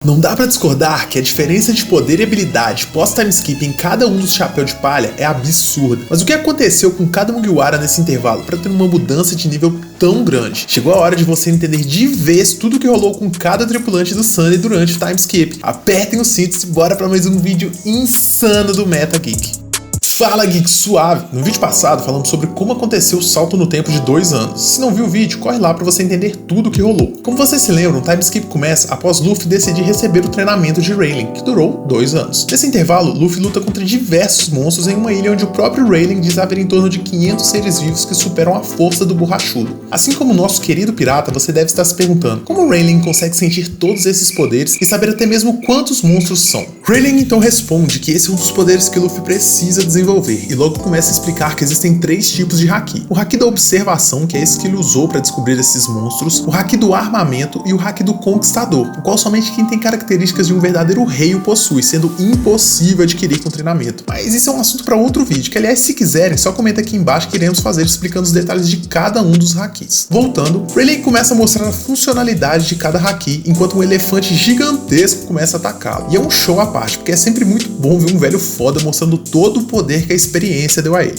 Não dá pra discordar que a diferença de poder e habilidade pós-timeskip em cada um dos Chapéu de Palha é absurda. Mas o que aconteceu com cada Mugiwara nesse intervalo para ter uma mudança de nível tão grande? Chegou a hora de você entender de vez tudo o que rolou com cada tripulante do Sunny durante o timeskip. Apertem os cintos e bora pra mais um vídeo insano do Meta Geek. Fala Geek suave! No vídeo passado falamos sobre como aconteceu o salto no tempo de 2 anos. Se não viu o vídeo, corre lá para você entender tudo o que rolou. Como vocês se lembram, o timeskip começa após Luffy decidir receber o treinamento de Rayleigh, que durou 2 anos. Nesse intervalo, Luffy luta contra diversos monstros em uma ilha onde o próprio Rayleigh diz haver em torno de 500 seres vivos que superam a força do borrachudo. Assim como o nosso querido pirata, você deve estar se perguntando como Rayleigh consegue sentir todos esses poderes e saber até mesmo quantos monstros são. Rayleigh então responde que esse é um dos poderes que Luffy precisa desenvolver e logo começa a explicar que existem 3 tipos de Haki. O Haki da observação, que é esse que ele usou para descobrir esses monstros, o Haki do armamento e o Haki do conquistador, o qual somente quem tem características de um verdadeiro rei o possui, sendo impossível adquirir com treinamento. Mas isso é um assunto para outro vídeo, que aliás, se quiserem, só comenta aqui embaixo que iremos fazer explicando os detalhes de cada um dos Hakis. Voltando, Rayleigh começa a mostrar a funcionalidade de cada Haki, enquanto um elefante gigantesco começa a atacá-lo. E é um show à parte, porque é sempre muito bom ver um velho foda mostrando todo o poder que a experiência deu a ele.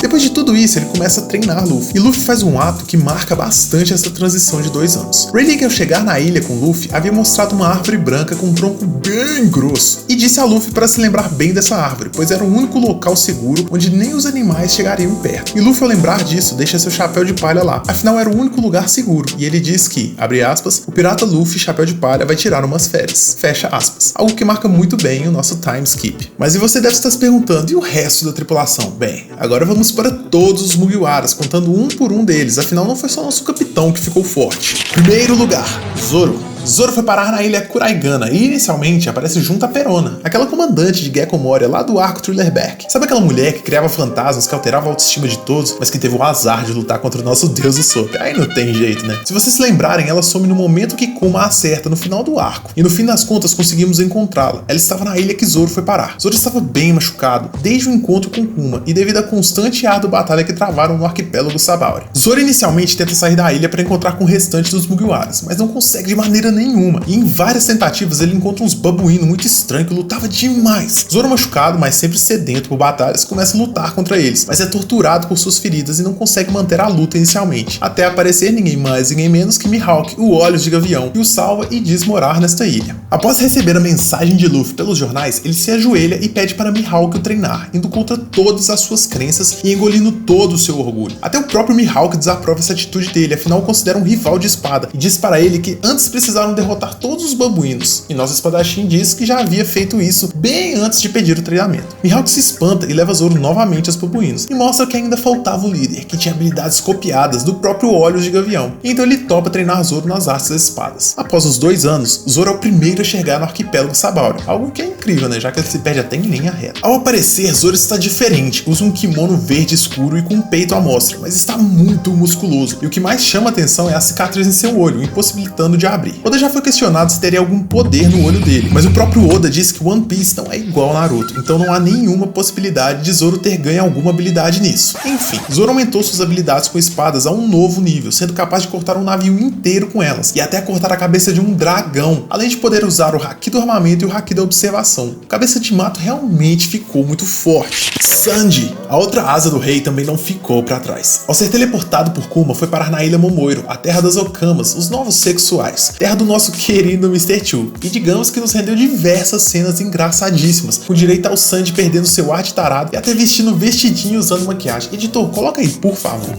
Depois de tudo isso, ele começa a treinar Luffy, e Luffy faz um ato que marca bastante essa transição de 2 anos. Rayleigh, ao chegar na ilha com Luffy, havia mostrado uma árvore branca com um tronco bem grosso, e disse a Luffy para se lembrar bem dessa árvore, pois era o único local seguro onde nem os animais chegariam perto. E Luffy, ao lembrar disso, deixa seu chapéu de palha lá, afinal era o único lugar seguro, e ele diz que, abre aspas, o pirata Luffy Chapéu de Palha vai tirar umas férias, fecha aspas, algo que marca muito bem o nosso time skip. Mas e você deve estar se perguntando, e o resto da tripulação? Bem, agora vamos para todos os Mugiwaras, contando um por um deles, afinal não foi só nosso capitão que ficou forte. Primeiro lugar, Zoro. Zoro foi parar na ilha Kuraigana e inicialmente aparece junto a Perona, aquela comandante de Gekko Moria lá do arco Thriller Bark. Sabe aquela mulher que criava fantasmas, que alterava a autoestima de todos, mas que teve o azar de lutar contra o nosso deus Usopp? Aí não tem jeito, né? Se vocês se lembrarem, ela some no momento que Kuma acerta no final do arco, e no fim das contas conseguimos encontrá-la. Ela estava na ilha que Zoro foi parar. Zoro estava bem machucado desde o encontro com Kuma e devido à constante e árdua batalha que travaram no arquipélago Sabaody. Zoro inicialmente tenta sair da ilha para encontrar com o restante dos Mugiwaras, mas não consegue de maneira nenhuma, e em várias tentativas ele encontra uns babuínos muito estranhos que lutava demais. Zoro, machucado, mas sempre sedento por batalhas, começa a lutar contra eles, mas é torturado por suas feridas e não consegue manter a luta inicialmente, até aparecer ninguém mais e ninguém menos que Mihawk, o Olhos de Gavião, que o salva e diz morar nesta ilha. Após receber a mensagem de Luffy pelos jornais, ele se ajoelha e pede para Mihawk o treinar, indo contra todas as suas crenças e engolindo todo o seu orgulho. Até o próprio Mihawk desaprova essa atitude dele, afinal o considera um rival de espada, e diz para ele que antes precisaram derrotar todos os babuínos, e nosso espadachim diz que já havia feito isso bem antes de pedir o treinamento. Mihawk se espanta e leva Zoro novamente aos babuínos, e mostra que ainda faltava o líder, que tinha habilidades copiadas do próprio Olhos de Gavião, e então ele topa treinar Zoro nas artes das espadas. Após os 2 anos, Zoro é o primeiro a chegar no arquipélago Sabaody, algo que é incrível, né, já que ele se perde até em linha reta. Ao aparecer, Zoro está diferente, usa um kimono verde escuro e com o peito à mostra, mas está muito musculoso, e o que mais chama atenção é a cicatriz em seu olho, impossibilitando de abrir. Oda já foi questionado se teria algum poder no olho dele, mas o próprio Oda diz que One Piece não é igual a Naruto, então não há nenhuma possibilidade de Zoro ter ganho alguma habilidade nisso. Enfim, Zoro aumentou suas habilidades com espadas a um novo nível, sendo capaz de cortar um navio inteiro com elas, e até cortar a cabeça de um dragão, além de poder usar o Haki do armamento e o Haki da observação. O cabeça de mato realmente ficou muito forte. Sanji, a outra asa do rei, também não ficou para trás. Ao ser teleportado por Kuma, foi parar na ilha Momoiro, a terra das Okamas, os novos sexuais, terra do nosso querido Mr. Two, e digamos que nos rendeu diversas cenas engraçadíssimas, com direito ao Sanji perdendo seu ar de tarado e até vestindo vestidinho usando maquiagem. Editor, coloca aí, por favor.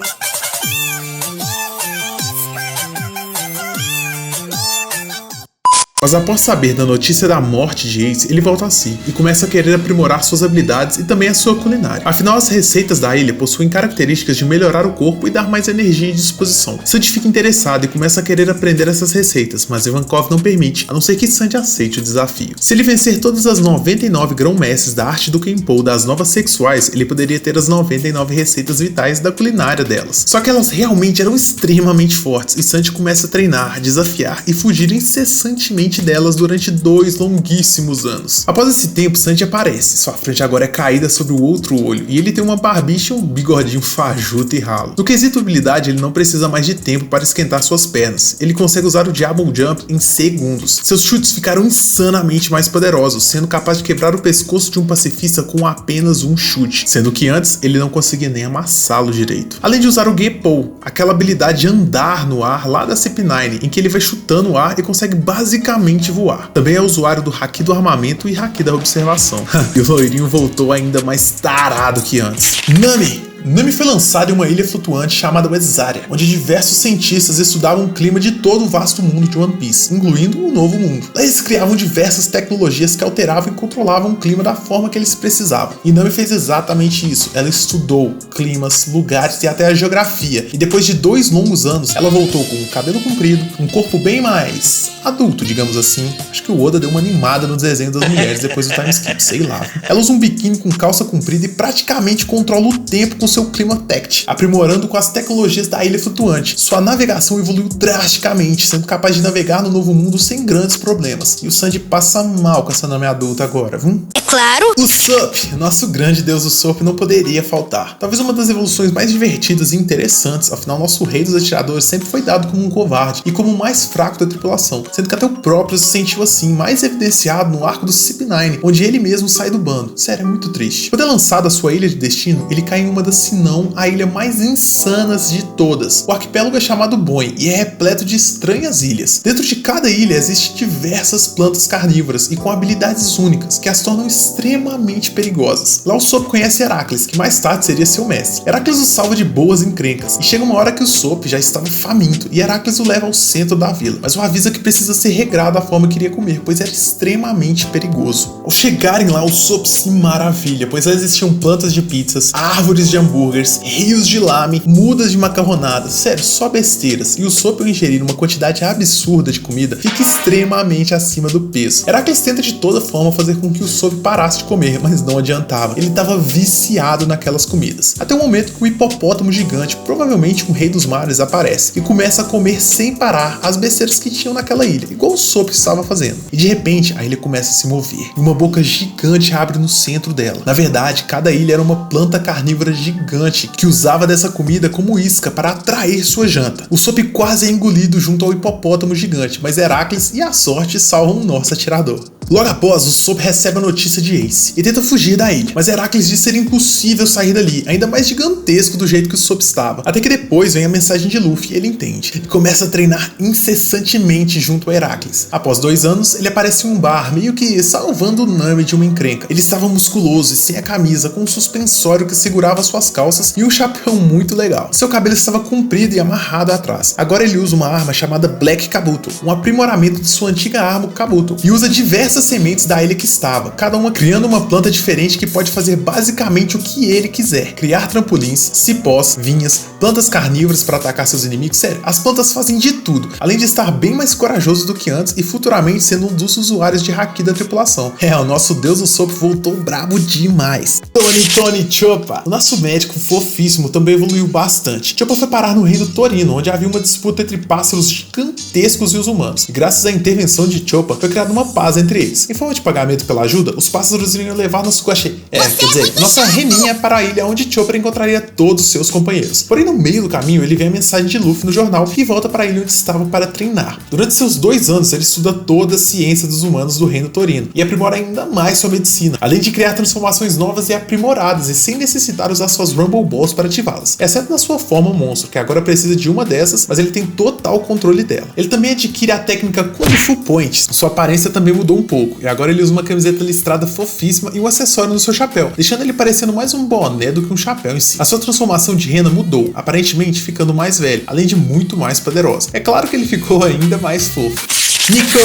Mas após saber da notícia da morte de Ace, ele volta a si e começa a querer aprimorar suas habilidades e também a sua culinária. Afinal, as receitas da ilha possuem características de melhorar o corpo e dar mais energia e disposição. Sanji fica interessado e começa a querer aprender essas receitas, mas Ivankov não permite, a não ser que Sanji aceite o desafio. Se ele vencer todas as 99 grão-mestres da arte do Kenpo das novas sexuais, ele poderia ter as 99 receitas vitais da culinária delas. Só que elas realmente eram extremamente fortes e Sanji começa a treinar, desafiar e fugir incessantemente mente delas durante 2 longuíssimos anos. Após esse tempo, Sanji aparece. Sua frente agora é caída sobre o outro olho e ele tem uma barbicha e um bigodinho fajuto e ralo. No quesito habilidade, ele não precisa mais de tempo para esquentar suas pernas. Ele consegue usar o Double Jump em segundos. Seus chutes ficaram insanamente mais poderosos, sendo capaz de quebrar o pescoço de um pacifista com apenas um chute, sendo que antes ele não conseguia nem amassá-lo direito. Além de usar o Geppou, aquela habilidade de andar no ar lá da CP9, em que ele vai chutando o ar e consegue basicamente voar. Também é usuário do Haki do armamento e Haki da observação. E o loirinho voltou ainda mais tarado que antes. Nami foi lançado em uma ilha flutuante chamada Wetzaria, onde diversos cientistas estudavam o clima de todo o vasto mundo de One Piece, incluindo o Novo Mundo. Lá eles criavam diversas tecnologias que alteravam e controlavam o clima da forma que eles precisavam. E Nami fez exatamente isso. Ela estudou climas, lugares e até a geografia. E depois de 2 longos anos, ela voltou com um cabelo comprido, um corpo bem mais adulto, digamos assim. Acho que o Oda deu uma animada no desenho das mulheres depois do time skip, sei lá. Ela usa um biquíni com calça comprida e praticamente controla o tempo com seu clima tect, aprimorando com as tecnologias da ilha flutuante. Sua navegação evoluiu drasticamente, sendo capaz de navegar no Novo Mundo sem grandes problemas. E o Sanji passa mal com essa Nami adulta agora, viu? É claro! Usopp, nosso grande deus Usopp, não poderia faltar. Talvez uma das evoluções mais divertidas e interessantes, afinal nosso rei dos atiradores sempre foi dado como um covarde e como o mais fraco da tripulação, sendo que até o próprio se sentiu assim, mais evidenciado no arco do CP9, onde ele mesmo sai do bando. Sério, é muito triste. Quando é lançado a sua ilha de destino, ele cai em uma das, se não a ilha mais insanas de todas. O arquipélago é chamado Boin e é repleto de estranhas ilhas. Dentro de cada ilha existem diversas plantas carnívoras e com habilidades únicas, que as tornam extremamente perigosas. Lá o Usopp conhece Heracles, que mais tarde seria seu mestre. Heracles o salva de boas encrencas, e chega uma hora que o Usopp já estava faminto, e Heracles o leva ao centro da vila, mas o avisa que precisa ser regrado da forma que queria comer, pois era extremamente perigoso. Ao chegarem lá, o Usopp se maravilha, pois lá existiam plantas de pizzas, árvores de hambúrgueres, rios de lame, mudas de macarronada, sério, só besteiras. E o Usopp, ao ingerir uma quantidade absurda de comida, fica extremamente acima do peso. Heracles tenta de toda forma fazer com que o Usopp parasse de comer, mas não adiantava. Ele estava viciado naquelas comidas. Até o momento que o hipopótamo gigante, provavelmente um rei dos mares, aparece e começa a comer sem parar as besteiras que tinham naquela ilha, igual o Usopp estava fazendo. E de repente, a ilha começa a se mover, e uma boca gigante abre no centro dela. Na verdade, cada ilha era uma planta carnívora gigante que usava dessa comida como isca para atrair sua janta. O Usopp quase é engolido junto ao hipopótamo gigante, mas Heracles e a sorte salvam o nosso atirador. Logo após, o Usopp recebe a notícia de Ace e tenta fugir da ilha, mas Heracles diz ser impossível sair dali, ainda mais gigantesco do jeito que o Usopp estava. Até que depois vem a mensagem de Luffy e ele entende, e começa a treinar incessantemente junto a Heracles. Após 2 anos, ele aparece em um bar, meio que salvando o Nami de uma encrenca. Ele estava musculoso e sem a camisa, com um suspensório que segurava suas calças e um chapéu muito legal. Seu cabelo estava comprido e amarrado atrás. Agora ele usa uma arma chamada Black Kabuto, um aprimoramento de sua antiga arma Kabuto, e usa diversas sementes da ilha que estava, cada uma criando uma planta diferente que pode fazer basicamente o que ele quiser. Criar trampolins, cipós, vinhas, plantas carnívoras para atacar seus inimigos. Sério, as plantas fazem de tudo, além de estar bem mais corajoso do que antes e futuramente sendo um dos usuários de Haki da tripulação. É, o nosso deus Usopp voltou brabo demais. Tony Choppa, o nosso médico fofíssimo, também evoluiu bastante. Choppa foi parar no reino Torino, onde havia uma disputa entre pássaros gigantescos e os humanos, e graças à intervenção de Choppa foi criada uma paz entre eles. Em forma de pagamento pela ajuda, os pássaros iriam levar nossa reninha para a ilha onde Chopper encontraria todos seus companheiros. Porém, no meio do caminho, ele vê a mensagem de Luffy no jornal e volta para a ilha onde estava para treinar. Durante seus 2 anos, ele estuda toda a ciência dos humanos do reino Torino e aprimora ainda mais sua medicina, além de criar transformações novas e aprimoradas e sem necessitar usar suas Rumble Balls para ativá-las, exceto na sua forma monstro, que agora precisa de uma dessas, mas ele tem total controle dela. Ele também adquire a técnica Kung Fu Point. Sua aparência também mudou um pouco, e agora ele usa uma camiseta listrada fofíssima e um acessório no seu chapéu, deixando ele parecendo mais um boné do que um chapéu em si. A sua transformação de rena mudou, aparentemente ficando mais velho, além de muito mais poderosa. É claro que ele ficou ainda mais fofo. Nico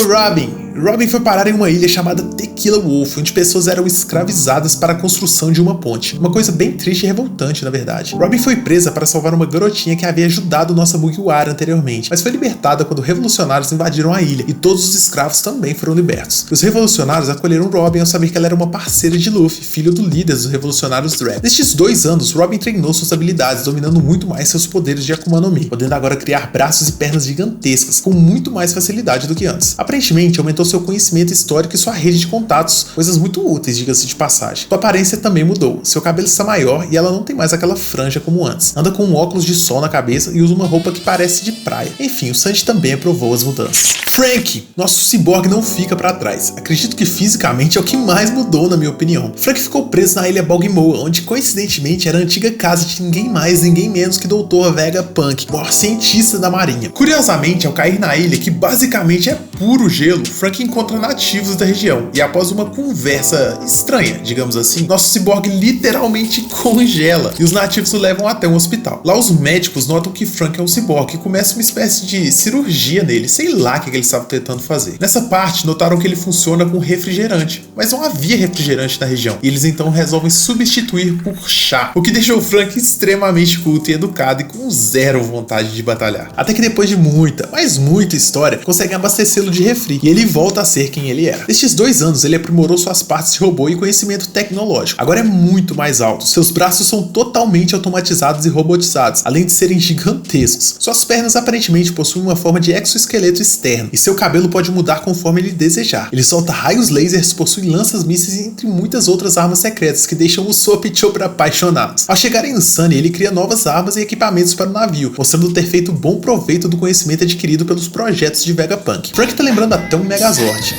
Robin foi parar em uma ilha chamada Aquila Wolf, onde pessoas eram escravizadas para a construção de uma ponte. Uma coisa bem triste e revoltante, na verdade. Robin foi presa para salvar uma garotinha que havia ajudado nossa Mugiwara anteriormente, mas foi libertada quando revolucionários invadiram a ilha, e todos os escravos também foram libertos. Os revolucionários acolheram Robin ao saber que ela era uma parceira de Luffy, filho do líder dos revolucionários Dredd. Nestes 2 anos, Robin treinou suas habilidades, dominando muito mais seus poderes de Akuma no Mi, podendo agora criar braços e pernas gigantescas, com muito mais facilidade do que antes. Aparentemente, aumentou seu conhecimento histórico e sua rede de contatos, coisas muito úteis, diga-se de passagem. Sua aparência também mudou, seu cabelo está maior e ela não tem mais aquela franja como antes. Anda com um óculos de sol na cabeça e usa uma roupa que parece de praia. Enfim, o Sanji também aprovou as mudanças. Frank, nosso ciborgue, não fica pra trás. Acredito que fisicamente é o que mais mudou, na minha opinião. Frank ficou preso na ilha Balgimoa, onde coincidentemente era a antiga casa de ninguém mais, ninguém menos que Dr. Vegapunk, o maior cientista da marinha. Curiosamente, ao cair na ilha, que basicamente é puro gelo, Frank encontra nativos da região, e após uma conversa estranha, digamos assim, nosso ciborgue literalmente congela, e os nativos o levam até um hospital. Lá os médicos notam que Frank é um ciborgue e começa uma espécie de cirurgia nele, sei lá o que eles estavam tentando fazer. Nessa parte, notaram que ele funciona com refrigerante, mas não havia refrigerante na região, e eles então resolvem substituir por chá, o que deixou Frank extremamente culto e educado e com zero vontade de batalhar. Até que depois de muita, mas muita história, conseguem abastecê-lo de refri, e ele volta a ser quem ele era. Nestes 2 anos, ele aprimorou suas partes de robô e conhecimento tecnológico. Agora é muito mais alto, seus braços são totalmente automatizados e robotizados, além de serem gigantescos. Suas pernas aparentemente possuem uma forma de exoesqueleto externo, e seu cabelo pode mudar conforme ele desejar. Ele solta raios lasers, possui lanças mísseis entre muitas outras armas secretas que deixam o Soap e Chopper apaixonados. Ao chegarem no Sunny, ele cria novas armas e equipamentos para o navio, mostrando ter feito bom proveito do conhecimento adquirido pelos projetos de Vegapunk. Frank tá lembrando até um Megazord.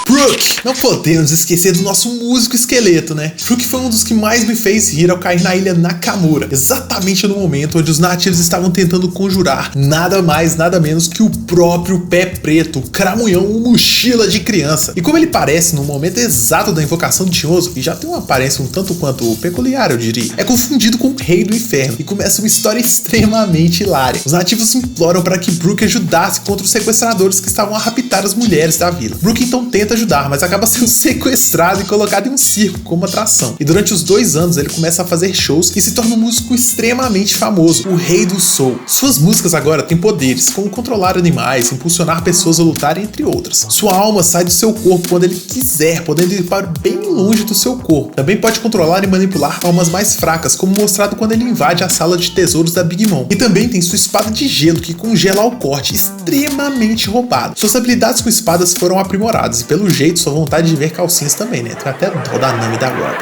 Brook! Não podemos esquecer do nosso músico esqueleto, né? Brook foi um dos que mais me fez rir ao cair na ilha Nakamura, exatamente no momento onde os nativos estavam tentando conjurar nada mais, nada menos que o próprio Pé Preto, o Cramunhão, uma mochila de criança. E como ele parece no momento exato da invocação de Tinhoso, e já tem uma aparência um tanto quanto peculiar, eu diria, é confundido com o Rei do Inferno, e começa uma história extremamente hilária. Os nativos imploram para que Brook ajudasse contra os sequestradores que estavam a raptar as mulheres da vila. Brook então tenta ajudar, mas acaba sendo sequestrado e colocado em um circo como atração. E durante os 2 anos ele começa a fazer shows e se torna um músico extremamente famoso, o Rei do Soul. Suas músicas agora têm poderes, como controlar animais, impulsionar pessoas a lutar, entre outras. Sua alma sai do seu corpo quando ele quiser, podendo ir para bem longe do seu corpo. Também pode controlar e manipular almas mais fracas, como mostrado quando ele invade a sala de tesouros da Big Mom. E também tem sua espada de gelo que congela ao corte, extremamente roubado. Suas habilidades com espadas foram aprimoradas e pelo jeito sua vontade de ver calcinhas também, né? Tem até dó da Nami da Robin.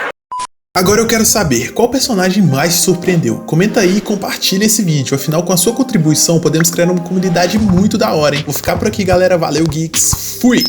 Agora eu quero saber, qual personagem mais te surpreendeu? Comenta aí e compartilha esse vídeo, afinal com a sua contribuição podemos criar uma comunidade muito da hora, hein? Vou ficar por aqui, galera, valeu geeks, fui!